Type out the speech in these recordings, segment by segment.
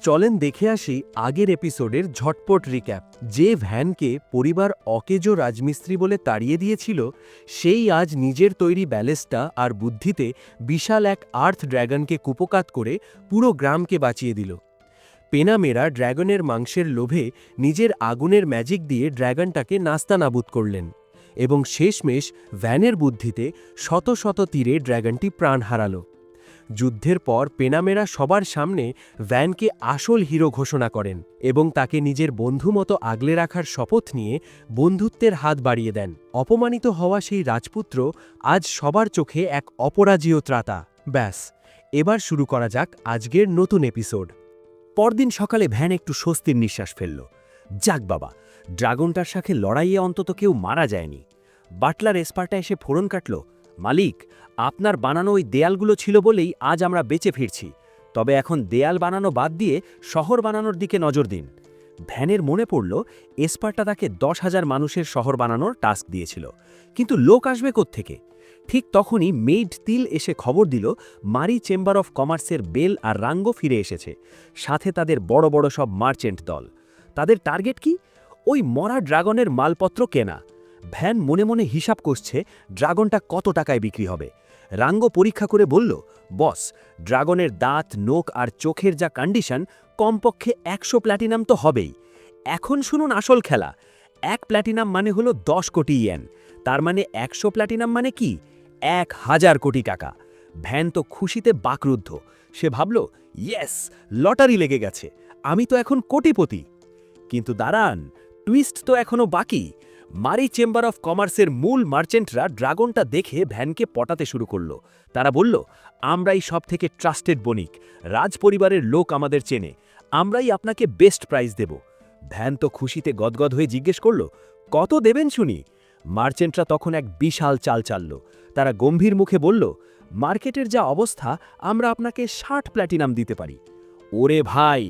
চলেন দেখে আসি আগের এপিসোডের ঝটপট রিক্যাপ। যে ভ্যানকে পরিবার অকেজো রাজমিস্ত্রি বলে তাড়িয়ে দিয়েছিল, সেই আজ নিজের তৈরি ব্যালেস্টা আর বুদ্ধিতে বিশাল এক আর্থ ড্র্যাগনকে কুপোকাত করে পুরো গ্রামকে বাঁচিয়ে দিল। পেনামেরা ড্র্যাগনের মাংসের লোভে নিজের আগুনের ম্যাজিক দিয়ে ড্র্যাগনটাকে নাস্তানাবুদ করলেন এবং শেষমেশ ভ্যানের বুদ্ধিতে শত শত তীরে ড্র্যাগনটি প্রাণ হারাল। যুদ্ধের পর পেনামেরা সবার সামনে ভ্যানকে আসল হিরো ঘোষণা করেন এবং তাকে নিজের বন্ধু মতো আগলে রাখার শপথ নিয়ে বন্ধুত্বের হাত বাড়িয়ে দেন। অপমানিত হওয়া সেই রাজপুত্র আজ সবার চোখে এক অপরাজেয় ত্রাতা। ব্যাস, এবার শুরু করা যাক আজকের নতুন এপিসোড। পরদিন সকালে ভ্যান একটু স্বস্তির নিঃশ্বাস ফেলল। যাক বাবা, ড্রাগনটার সাথে লড়াইয়ে অন্তত কেউ মারা যায়নি। বাটলার এসপার্টা এসে ফোড়ন কাটল, মালিক, আপনার বানানো ওই দেয়ালগুলো ছিল বলেই আজ আমরা বেঁচে ফিরছি। তবে এখন দেয়াল বানানো বাদ দিয়ে শহর বানানোর দিকে নজর দিন। ভ্যানের মনে পড়ল এসপার্টা তাকে 10,000 মানুষের শহর বানানোর টাস্ক দিয়েছিল, কিন্তু লোক আসবে কোত্থেকে? ঠিক তখনই মেইড তিল এসে খবর দিল মারি চেম্বার অফ কমার্সের বেল আর রাঙ্গো ফিরে এসেছে, সাথে তাদের বড় বড় সব মার্চেন্ট দল। তাদের টার্গেট কি? ওই মরা ড্রাগনের মালপত্র কেনা। ভ্যান মনে মনে হিসাব করছে ড্রাগনটা কত টাকায় বিক্রি হবে। রাঙ্গো পরীক্ষা করে বলল, বস, ড্রাগনের দাঁত, নোক আর চোখের যা কন্ডিশন, কমপক্ষে 100 প্ল্যাটিনাম তো হবেই। এখন শুনুন আসল খেলা। 1 প্ল্যাটিনাম মানে হলো 10 কোটি ইয়েন। তার মানে 100 প্ল্যাটিনাম মানে কি? 1000 কোটি টাকা। ভ্যান তো খুশিতে বাকরুদ্ধ। সে ভাবল, ইয়েস, লটারি লেগে গেছে, আমি তো এখন কোটিপতি। কিন্তু দাঁড়ান, টুইস্ট তো এখনও বাকি। মারি চেম্বার অফ কমার্সের মূল মার্চেন্টরা ড্রাগনটা দেখে ভ্যানকে পটাতে শুরু করল। তারা বলল, আমরাই সব থেকে ট্রাস্টেড বণিক, রাজপরিবারের লোক আমাদের চেনে, আমরাই আপনাকে বেস্ট প্রাইস দেব। ভ্যান তো খুশিতে গদগদ হয়ে জিজ্ঞেস করল, কত দেবেন শুনি? মার্চেন্টরা তখন এক বিশাল চাল চালল। তারা গম্ভীর মুখে বলল, মার্কেটের যা অবস্থা, আমরা আপনাকে 60 প্ল্যাটিনাম দিতে পারি। ওরে ভাই,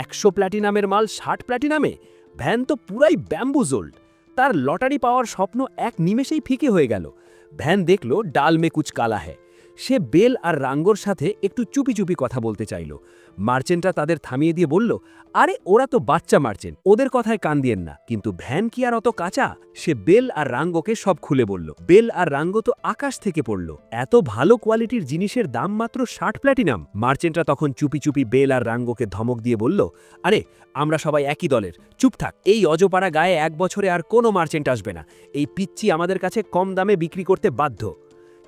100 প্ল্যাটিনামের মাল 60 প্ল্যাটিনামে? ভ্যান তো পুরাই ব্যাম্বুজোল্ড। তার লটারি পাওয়ার স্বপ্ন এক নিমেষেই ফিকে হয়ে গেল। ভ্যান দেখল ডাল মে কুচ কালা হ্যায়। সে বেল আর রাঙ্গোর সাথে একটু চুপি চুপি কথা বলতে চাইল। মার্চেন্টরা তাদের থামিয়ে দিয়ে বলল, আরে ওরা তো বাচ্চা মার্চেন্ট, ওদের কথায় কান দিয়েন না। কিন্তু ভ্যান কি আর অত কাঁচা? সে বেল আর রাঙ্গোকে সব খুলে বলল। বেল আর রাঙ্গো তো আকাশ থেকে পড়ল। এত ভালো কোয়ালিটির জিনিসের দাম মাত্র 60 প্ল্যাটিনাম। মার্চেন্টরা তখন চুপি চুপি বেল আর রাঙ্গোকে ধমক দিয়ে বলল, আরে আমরা সবাই একই দলের, চুপ থাক। এই অজপাড়া গায়ে 1 বছরে আর কোনো মার্চেন্ট আসবে না। এই পিচ্চি আমাদের কাছে কম দামে বিক্রি করতে বাধ্য।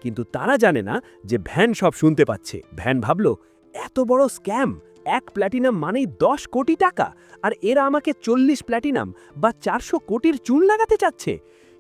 কিন্তু তারা জানে না যে ভ্যান সব শুনতে পাচ্ছে। ভ্যান ভাবল, এত বড় স্ক্যাম! 1 প্ল্যাটিনাম মানেই 10 কোটি টাকা, আর এরা আমাকে 40 প্ল্যাটিনাম বা 400 কোটির চুন লাগাতে চাচ্ছে।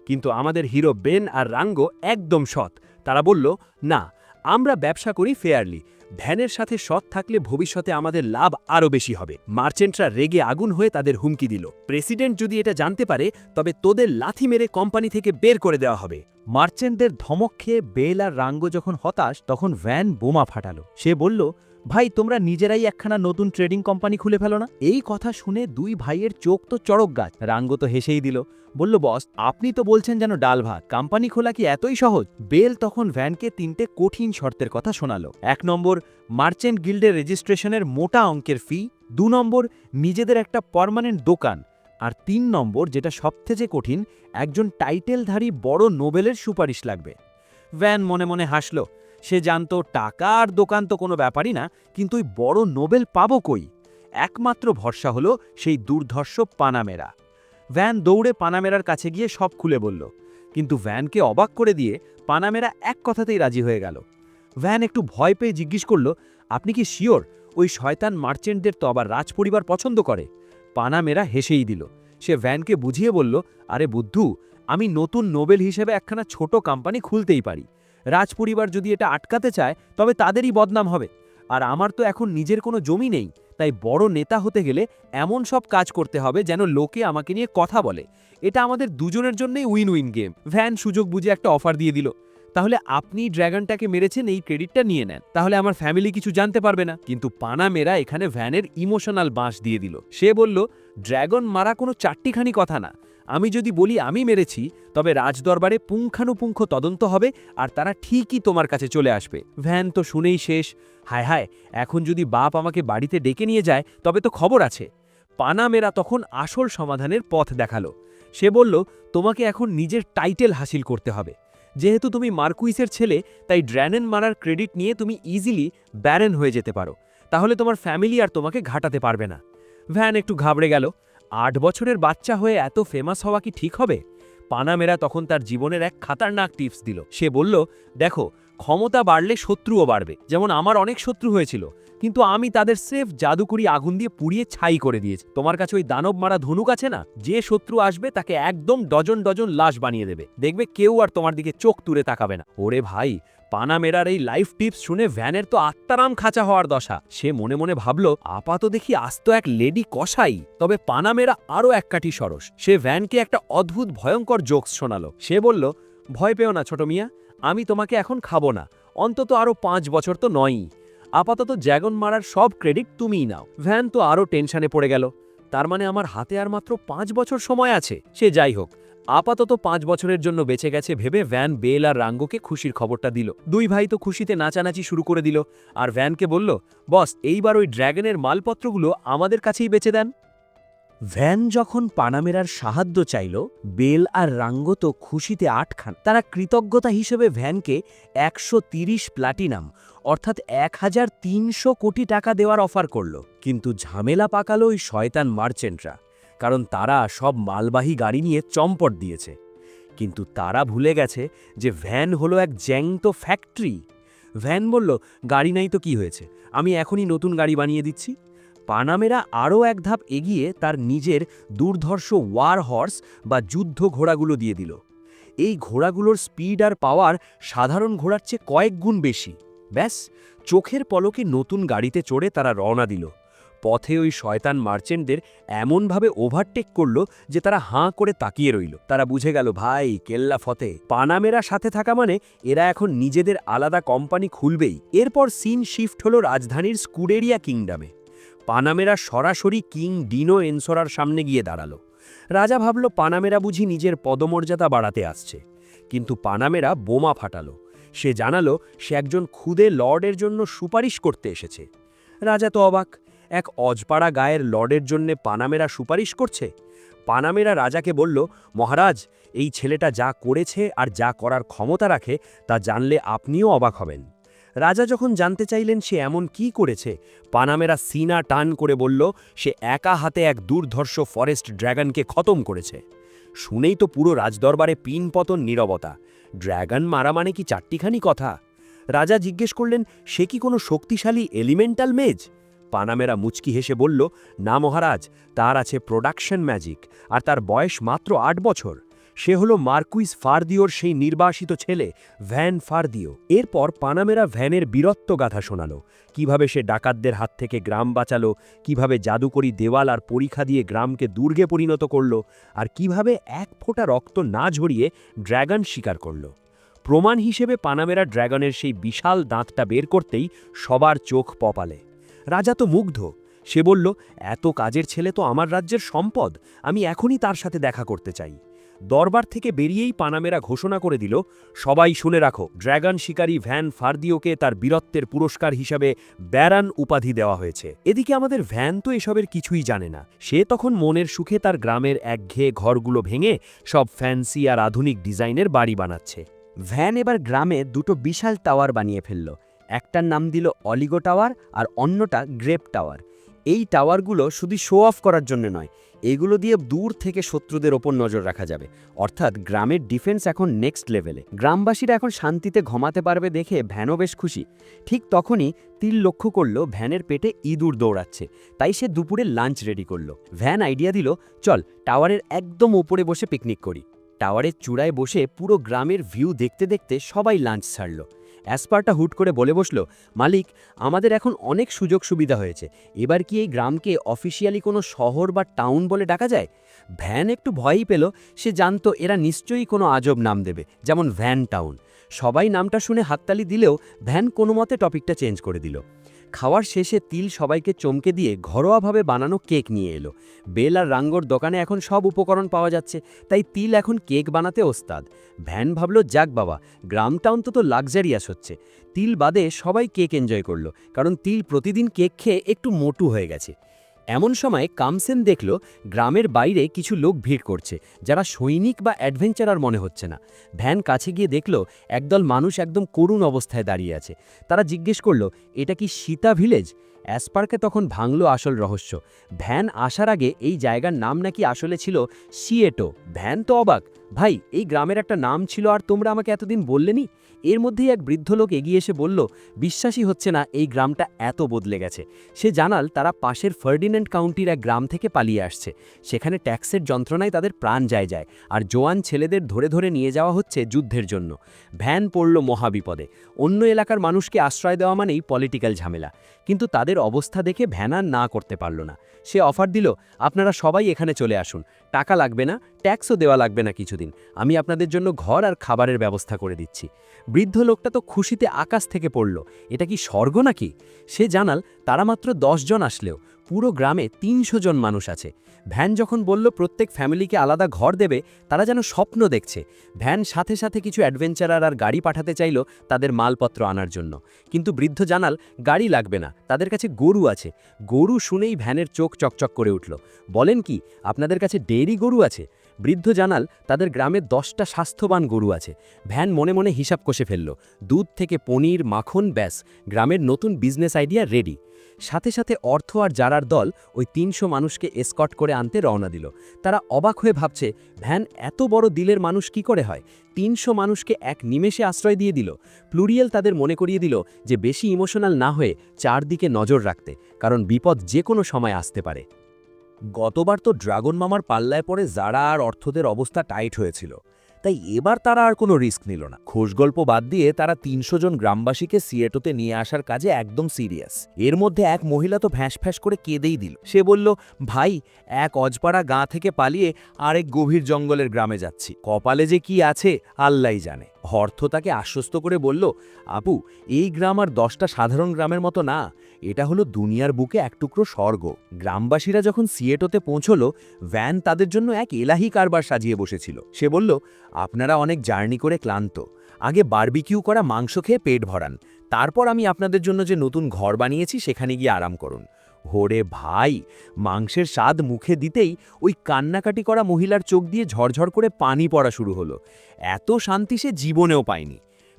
কিন্তু আমাদের হিরো বেন আর রাঙ্গো একদম সৎ। তারা বলল, না, আমরা ব্যবসা করি ফেয়ারলি। ভ্যানের সাথে সৎ থাকলে ভবিষ্যতে আমাদের লাভ আরও বেশি হবে। মার্চেন্টরা রেগে আগুন হয়ে তাদের হুমকি দিল, প্রেসিডেন্ট যদি এটা জানতে পারে তবে তোদের লাথি মেরে কোম্পানি থেকে বের করে দেওয়া হবে। মার্চেন্টদের ধমক খেয়ে বেল আর রাঙ্গো যখন হতাশ, তখন ভ্যান বোমা ফাটালো। সে বলল, ভাই, তোমরা নিজেরাই একখানা নতুন ট্রেডিং কোম্পানি খুলে ফেলো না? এই কথা শুনে দুই ভাইয়ের চোখ তো চড়ক গাছ। রাঙ্গো তো হেসেই দিল, বলল, বস, আপনি তো বলছেন যেন ডাল ভাত, কোম্পানি খোলা কি এতই সহজ? বেল তখন ভ্যানকে 3টে কঠিন শর্তের কথা শোনালো। 1 নম্বর, মার্চেন্ট গিল্ডের রেজিস্ট্রেশনের মোটা অঙ্কের ফি। 2 নম্বর, নিজেদের একটা পার্মানেন্ট দোকান। আর 3 নম্বর, যেটা সবথেকে কঠিন, একজন টাইটেলধারী বড় নোবেলের সুপারিশ লাগবে। ভ্যান মনে মনে হাসল। সে জানত টাকা আর দোকান তো কোনো ব্যাপারই না, কিন্তু ওই বড় নোবেল পাবো কই? একমাত্র ভরসা হলো সেই দুর্ধর্ষ পানামেরা। ভ্যান দৌড়ে পানামেরার কাছে গিয়ে সব খুলে বলল। কিন্তু ভ্যানকে অবাক করে দিয়ে পানামেরা এক কথাতেই রাজি হয়ে গেল। ভ্যান একটু ভয় পেয়ে জিজ্ঞেস করল, আপনি কি শিওর ওই শয়তান মার্চেন্টদের তো আবার রাজপরিবার পছন্দ করে? পানামেরা হেসেই দিল। সে ভ্যানকে বুঝিয়ে বলল, আরে বুদ্ধু, আমি নতুন নোবেল হিসেবে একখানা ছোট কোম্পানি খুলতেই পারি। রাজপরিবার যদি এটা আটকাতে চায় তবে তাদেরই বদনাম হবে। আর আমার তো এখন নিজের কোনো জমি নেই, তাই বড় নেতা হতে গেলে এমন সব কাজ করতে হবে যেন লোকে আমাকে নিয়ে কথা বলে। এটা আমাদের দুজনের জন্যই উইন উইন গেম। ভ্যান সুযোগ বুঝে একটা অফার দিয়ে দিল, তাহলে আপনি ড্র্যাগনটাকে মেরেছেন, এই ক্রেডিটটা নিয়ে নেন, তাহলে আমার ফ্যামিলি কিছু জানতে পারবে না। কিন্তু পানামেরা এখানে ভ্যানের ইমোশনাল বাঁশ দিয়ে দিল। সে বলল, ড্র্যাগন মারা কোনো চারটিখানি কথা না, আমি যদি বলি আমি মেরেছি, তবে রাজদরবারে পুঙ্খানুপুঙ্খ তদন্ত হবে আর তারা ঠিকই তোমার কাছে চলে আসবে। ভ্যান তো শুনেই শেষ। হায় হায়, এখন যদি বাপ আমাকে বাড়িতে ডেকে নিয়ে যায় তবে তো খবর আছে। পানামেরা তখন আসল সমাধানের পথ দেখালো। সে বলল, তোমাকে এখন নিজের টাইটেল হাসিল করতে হবে। যেহেতু তুমি মার্কুইসের ছেলে, তাই ড্র্যানেন মারার ক্রেডিট নিয়ে তুমি ইজিলি ব্যারেন হয়ে যেতে পারো। তাহলে তোমার ফ্যামিলি আর তোমাকে ঘাটাতে পারবে না। ভ্যান একটু ঘাবড়ে গেল। ৮ বছরের বাচ্চা হয়ে এত ফেমাস হওয়া কি ঠিক হবে? পানামেরা তখন তার জীবনের এক খাতারনাক টিপস দিল। সে বলল, দেখো, ক্ষমতা বাড়লে শত্রুও বাড়বে। যেমন আমার অনেক শত্রু হয়েছিল, কিন্তু আমি তাদের সেফ জাদুকরি আগুন দিয়ে পুড়িয়ে ছাই করে দিয়েছি। তোমার কাছে ওই দানব মারা ধনুক আছে না? যে শত্রু আসবে তাকে একদম ডজন ডজন লাশ বানিয়ে দেবে। দেখবে কেউ আর তোমার দিকে চোখ তুলে তাকাবে না। ওরে ভাই, পানামেরার এই লাইফ টিপস শুনে ভ্যানের তো আত্মারাম খাঁচা হওয়ার দশা। সে মনে মনে ভাবল, আপাত দেখি আস্ত এক লেডি কসাই। তবে পানামেরা আরও এক কাঠি সরস। সে ভ্যানকে একটা অদ্ভুত ভয়ঙ্কর জোকস শোনালো। সে বলল, ভয় পেও না ছোট মিয়া, আমি তোমাকে এখন খাবো না। অন্তত আরও 5 বছর তো নয়ই। আপাতত ড্র্যাগন মারার সব ক্রেডিট তুমিই নাও। ভ্যান তো আরও টেনশনে পড়ে গেল। তার মানে আমার হাতে আর মাত্র 5 বছর সময় আছে। সে যাই হোক, আপাতত 5 বছরের জন্য বেঁচে গেছে ভেবে ভ্যান বেল আর রাঙ্গোকে খুশির খবরটা দিল। দুই ভাই তো খুশিতে নাচানাচি শুরু করে দিল। আর ভ্যানকে বলল, বস, এইবার ওই ড্র্যাগনের মালপত্রগুলো আমাদের কাছেই বেচে দেন। ভ্যান যখন পানামেরার সাহায্য চাইল, বেল আর রাঙ্গো তো খুশিতে আটখান। তারা কৃতজ্ঞতা হিসেবে ভ্যানকে 130 প্লাটিনাম অর্থাৎ 1300 কোটি টাকা দেওয়ার অফার করল। কিন্তু ঝামেলা পাকালো ওই শয়তান মার্চেন্টরা, কারণ তারা সব মালবাহী গাড়ি নিয়ে চম্পট দিয়েছে। কিন্তু তারা ভুলে গেছে যে ভ্যান হলো এক জ্যান্ত ফ্যাক্টরি। ভ্যান বলল, গাড়ি নাই তো কি হয়েছে, আমি এখনই নতুন গাড়ি বানিয়ে দিচ্ছি। পানামেরা আরও এক ধাপ এগিয়ে তার নিজের দুর্ধর্ষ ওয়ার হর্স বা যুদ্ধ ঘোড়াগুলো দিয়ে দিল। এই ঘোড়াগুলোর স্পিড আর পাওয়ার সাধারণ ঘোড়ার চেয়ে কয়েক গুণ বেশি। ব্যাস, চোখের পলকে নতুন গাড়িতে চড়ে তারা রওনা দিল। পথে ওই শয়তান মার্চেন্টদের এমনভাবে ওভারটেক করল যে তারা হাঁ করে তাকিয়ে রইল। তারা বুঝে গেল, ভাই, কেল্লা ফতে। পানামেরা সাথে থাকা মানে এরা এখন নিজেদের আলাদা কোম্পানি খুলবেই। এরপর সিন শিফট হলো রাজধানীর স্কুডেরিয়া কিংডমে। পানামেরা সরাসরি কিং ডিনো এনসোরার সামনে গিয়ে দাঁড়ালো। রাজা ভাবল, পানামেরা বুঝি নিজের পদমর্যাদা বাড়াতে আসছে। কিন্তু পানামেরা বোমা ফাটালো। সে জানালো সে একজন খুদে লর্ডের জন্য সুপারিশ করতে এসেছে। রাজা তো অবাক। এক অজপাড়া গায়ের লর্ডের জন্যে পানামেরা সুপারিশ করছে? পানামেরা রাজাকে বলল, মহারাজ, এই ছেলেটা যা করেছে আর যা করার ক্ষমতা রাখে তা জানলে আপনিও অবাক হবেন। রাজা যখন জানতে চাইলেন সে এমন কি করেছে, পানামেরা সিনা টান করে বলল, সে একা হাতে এক দুর্ধর্ষ ফরেস্ট ড্র্যাগনকে খতম করেছে। শুনেই তো পুরো রাজদরবারে পিনপতন নীরবতা। ড্র্যাগন মারা মানে কি চারটিখানি কথা? রাজা জিজ্ঞেস করলেন, সে কি কোনো শক্তিশালী এলিমেন্টাল মেজ? পানামেরা মুচকি হেসে বলল, না মহারাজ, তার আছে প্রোডাকশন ম্যাজিক, আর তার বয়স মাত্র 8 বছর। সে হলো মার্কুইস ফারদিওর সেই নির্বাসিত ছেলে ভ্যান ফারদিও। এরপর পানামেরা ভ্যানের বীরত্ব গাথা শোনালো, কিভাবে সে ডাকাতদের হাত থেকে গ্রাম বাঁচালো, কিভাবে জাদুকরি দেওয়াল আর পরীক্ষা দিয়ে গ্রামকে দুর্গে পরিণত করল, আর কিভাবে এক ফোঁটা রক্ত না ঝরিয়ে ড্র্যাগন শিকার করল। প্রমাণ হিসেবে পানামেরা ড্র্যাগনের সেই বিশাল দাঁতটা বের করতেই সবার চোখ কপালে। রাজা তো মুগ্ধ। সে বলল, এত কাজের ছেলে তো আমার রাজ্যের সম্পদ, আমি এখনই তার সাথে দেখা করতে চাই। দরবার থেকে বেরিয়েই পানামেরা ঘোষণা করে দিল, সবাই শুনে রাখো, ড্র্যাগন শিকারী ভ্যান ফারদিওকে তার বীরত্বের পুরস্কার হিসাবে ব্যারান উপাধি দেওয়া হয়েছে। এদিকে আমাদের ভ্যান তো এসবের কিছুই জানে না। সে তখন মনের সুখে তার গ্রামের একঘেয়ে ঘরগুলো ভেঙে সব ফ্যান্সি আর আধুনিক ডিজাইনের বাড়ি বানাচ্ছে। ভ্যান এবার গ্রামে দুটো বিশাল টাওয়ার বানিয়ে ফেলল। একটার নাম দিল অলিগো টাওয়ার আর অন্যটা গ্রেপ টাওয়ার। এই টাওয়ারগুলো শুধু শো অফ করার জন্য নয়, এগুলো দিয়ে দূর থেকে শত্রুদের ওপর নজর রাখা যাবে। অর্থাৎ গ্রামের ডিফেন্স এখন নেক্সট লেভেলে। গ্রামবাসীরা এখন শান্তিতে ঘুমাতে পারবে দেখে ভ্যানও বেশ খুশি। ঠিক তখনই তীর লক্ষ্য করল ভ্যানের পেটে ইঁদুর দৌড়াচ্ছে, তাই সে দুপুরে লাঞ্চ রেডি করল। ভ্যান আইডিয়া দিল, চল টাওয়ারের একদম ওপরে বসে পিকনিক করি। টাওয়ারের চূড়ায় বসে পুরো গ্রামের ভিউ দেখতে দেখতে সবাই লাঞ্চ ছাড়ল। অ্যাসপারটা হুট করে বলে বসল, মালিক, আমাদের এখন অনেক সুযোগ সুবিধা হয়েছে, এবার কি এই গ্রামকে অফিসিয়ালি কোনো শহর বা টাউন বলে ডাকা যায়? ভ্যান একটু ভয়ই পেল। সে জানতো এরা নিশ্চয়ই কোনো আজব নাম দেবে, যেমন ভ্যান টাউন। সবাই নামটা শুনে হাততালি দিলেও ভ্যান কোনো মতে টপিকটা চেঞ্জ করে দিল। খাওয়ার শেষে তিল সবাইকে চমকে দিয়ে ঘরোয়াভাবে বানানো কেক নিয়ে এলো। বেল আর রাঙ্গোর দোকানে এখন সব উপকরণ পাওয়া যাচ্ছে, তাই তিল এখন কেক বানাতে ওস্তাদ। ভ্যান ভাবল, যাক বাবা, গ্রামটা অন্তত লাক্সারিয়াস হচ্ছে। তিল বাদে সবাই কেক এনজয় করলো, কারণ তিল প্রতিদিন কেক খেয়ে একটু মোটু হয়ে গেছে। এমন সময় কামসেন দেখল গ্রামের বাইরে কিছু লোক ভিড় করছে, যারা সৈনিক বা অ্যাডভেঞ্চারার মনে হচ্ছে না। ভ্যান কাছে গিয়ে দেখল একদল মানুষ একদম করুণ অবস্থায় দাঁড়িয়ে আছে। তারা জিজ্ঞেস করল, এটা কি সীতা ভিলেজ? অ্যাসপারকে তখন ভাঙল আসল রহস্য। ভ্যান আসার আগে এই জায়গার নাম নাকি আসলে ছিল সিয়েটো। ভ্যান তো অবাক, ভাই এই গ্রামের একটা নাম ছিল আর তোমরা আমাকে এতদিন বললেনি? এর মধ্যেই এক বৃদ্ধ লোক এগিয়ে এসে বলল, বিশ্বাসই হচ্ছে না এই গ্রামটা এত বদলে গেছে। সে জানাল তারা পাশের ফার্ডিন্যান্ড কাউন্টির এক গ্রাম থেকে পালিয়ে আসছে। সেখানে ট্যাক্সের যন্ত্রণায় তাদের প্রাণ যায়, আর জোয়ান ছেলেদের ধরে ধরে নিয়ে যাওয়া হচ্ছে যুদ্ধের জন্য। ভ্যান পড়ল মহাবিপদে। অন্য এলাকার মানুষকে আশ্রয় দেওয়া মানেই পলিটিক্যাল ঝামেলা। কিন্তু তাদের অবস্থা দেখে ভ্যান আর না করতে পারল না। সে অফার দিল, আপনারা সবাই এখানে চলে আসুন, টাকা লাগবে না, ট্যাক্সও দেওয়া লাগবে না কিছুদিন, আমি আপনাদের জন্য ঘর আর খাবারের ব্যবস্থা করে দিচ্ছি। বৃদ্ধ লোকটা তো খুশিতে আকাশ থেকে পড়ল, এটা কি স্বর্গ নাকি? সে জানাল তারা মাত্র 10 জন আসলেও পুরো গ্রামে 300 জন মানুষ আছে। ভ্যান যখন বলল প্রত্যেক ফ্যামিলিকে আলাদা ঘর দেবে, তারা যেন স্বপ্ন দেখছে। ভ্যান সাথে সাথে কিছু অ্যাডভেঞ্চারার আর গাড়ি পাঠাতে চাইল তাদের মালপত্র আনার জন্য, কিন্তু বৃদ্ধ জানাল গাড়ি লাগবে না, তাদের কাছে গরু আছে। গরু শুনেই ভ্যানের চোখ চকচক করে উঠল। বলেন কি, আপনাদের কাছে ডেইরি গরু আছে? বৃদ্ধ জানাল তাদের গ্রামে 10টা স্বাস্থ্যবান গরু আছে। ভ্যান মনে মনে হিসাব কষে ফেলল, দুধ থেকে পনির, মাখন, ব্যাস, গ্রামের নতুন বিজনেস আইডিয়া রেডি। সাথে সাথে অর্থ আর জারার দল ওই 300 মানুষকে এসকর্ট করে আনতে রওনা দিল। তারা অবাক হয়ে ভাবছে, ভ্যান এত বড় দিলের মানুষ কি করে হয়? 300 মানুষকে এক নিমেষে আশ্রয় দিয়ে দিল। প্লুরিয়েল তাদের মনে করিয়ে দিল যে বেশি ইমোশনাল না হয়ে চারদিকে নজর রাখতে, কারণ বিপদ যে কোনো সময় আসতে পারে। গতবার তো ড্রাগন মামার পাল্লায় পড়ে যারা আর অর্থদের অবস্থা টাইট হয়েছিল, তাই এবার তারা আর কোনো রিস্ক নিল না। খোশগল্প বাদ দিয়ে তারা 300 জন গ্রামবাসীকে সিয়েটোতে নিয়ে আসার কাজে একদম সিরিয়াস। এর মধ্যে এক মহিলা তো ফ্যাঁস করে কেঁদেই দিল। সে বলল, ভাই, এক অজপাড়া গাঁ থেকে পালিয়ে আরেক গভীর জঙ্গলের গ্রামে যাচ্ছি, কপালে যে কি আছে আল্লাহই জানে। অর্থ তাকে আশ্বস্ত করে বলল, আপু, এই গ্রাম আর 10টা সাধারণ গ্রামের মতো না, এটা হলো দুনিয়ার বুকে এক টুকরো স্বর্গ। গ্রামবাসীরা যখন সিয়েটোতে পৌঁছল, ভ্যান তাদের জন্য এক এলাহি কারবার সাজিয়ে বসেছিল। সে বলল, আপনারা অনেক জার্নি করে ক্লান্ত, আগে বারবিকিউ করা মাংস খেয়ে পেট ভরান, তারপর আমি আপনাদের জন্য যে নতুন ঘর বানিয়েছি সেখানে গিয়ে আরাম করুন। ওরে ভাই, মাংসের স্বাদ মুখে দিতেই ওই কান্নাকাটি করা মহিলার চোখ দিয়ে ঝরঝর করে পানি পড়া শুরু হলো। এত শান্তি সে জীবনেও পায়নি।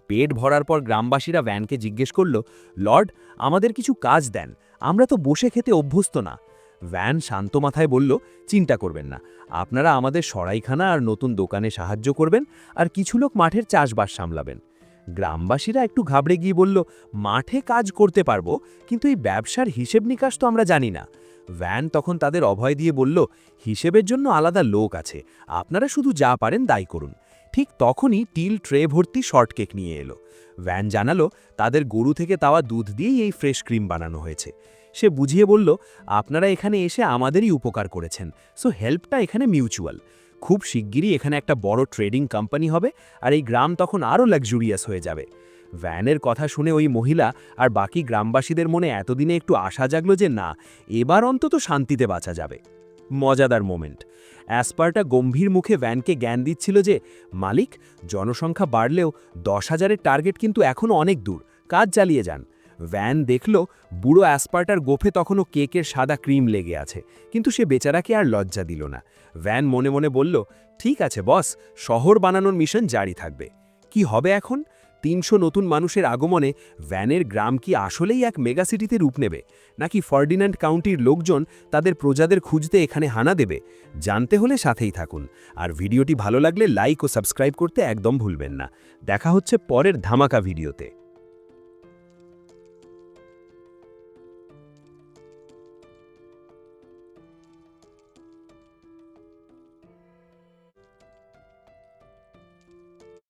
পেট ভরার পর গ্রামবাসীরা ভ্যানকে জিজ্ঞেস করল, লর্ড, আমাদের কিছু কাজ দেন, আমরা তো বসে খেতে অভ্যস্ত না। ভ্যান শান্ত মাথায় বলল, চিন্তা করবেন না, আপনারা আমাদের সরাইখানা আর নতুন দোকানে সাহায্য করবেন, আর কিছু লোক মাঠের চাষবাস সামলাবেন। গ্রামবাসীরা একটু ঘাবড়ে গিয়ে বলল, মাঠে কাজ করতে পারবো, কিন্তু এই ব্যবসার হিসেব নিকাশ তো আমরা জানি না। ভ্যান তখন তাদের অভয় দিয়ে বলল, হিসেবের জন্য আলাদা লোক আছে, আপনারা শুধু যা পারেন তাই করুন। ঠিক তখনই টিল ট্রে ভর্তি শর্ট কেক নিয়ে এলো। ভ্যান জানালো তাদের গরু থেকে তাওয়া দুধ দিয়েই এই ফ্রেশ ক্রিম বানানো হয়েছে। সে বুঝিয়ে বলল, আপনারা এখানে এসে আমাদেরই উপকার করেছেন, সো হেল্পটা এখানে মিউচুয়াল। খুব শিগগিরই এখানে একটা বড় ট্রেডিং কোম্পানি হবে, আর এই গ্রাম তখন আরও লাক্সুরিয়াস হয়ে যাবে। ভ্যানের কথা শুনে ওই মহিলা আর বাকি গ্রামবাসীদের মনে এতদিনে একটু আশা জাগলো যে না, এবার অন্তত শান্তিতে বাঁচা যাবে। মজাদার মোমেন্ট। অ্যাসপারটা গম্ভীর মুখে ভ্যানকে জ্ঞান দিচ্ছিল যে, মালিক, জনসংখ্যা বাড়লেও 10,000-এর টার্গেট কিন্তু এখনও অনেক দূর, কাজ চালিয়ে যান। ভ্যান দেখল বুড়ো অ্যাসপার্টার গোফে তখনও কেকের সাদা ক্রিম লেগে আছে, কিন্তু সে বেচারাকে আর লজ্জা দিল না। ভ্যান মনে মনে বলল, ঠিক আছে বস, শহর বানানোর মিশন জারি থাকবে। কি হবে এখন? 300 নতুন মানুষের আগমনে ভ্যানের গ্রাম কি আসলেই এক মেগাসিটিতে রূপ নেবে, নাকি ফার্ডিন্যান্ড কাউন্টির লোকজন তাদের প্রজাদের খুঁজতে এখানে হানা দেবে? জানতে হলে সাথেই থাকুন, আর ভিডিওটি ভালো লাগলে লাইক ও সাবস্ক্রাইব করতে একদম ভুলবেন না। দেখা হচ্ছে পরের ধামাকা ভিডিওতে।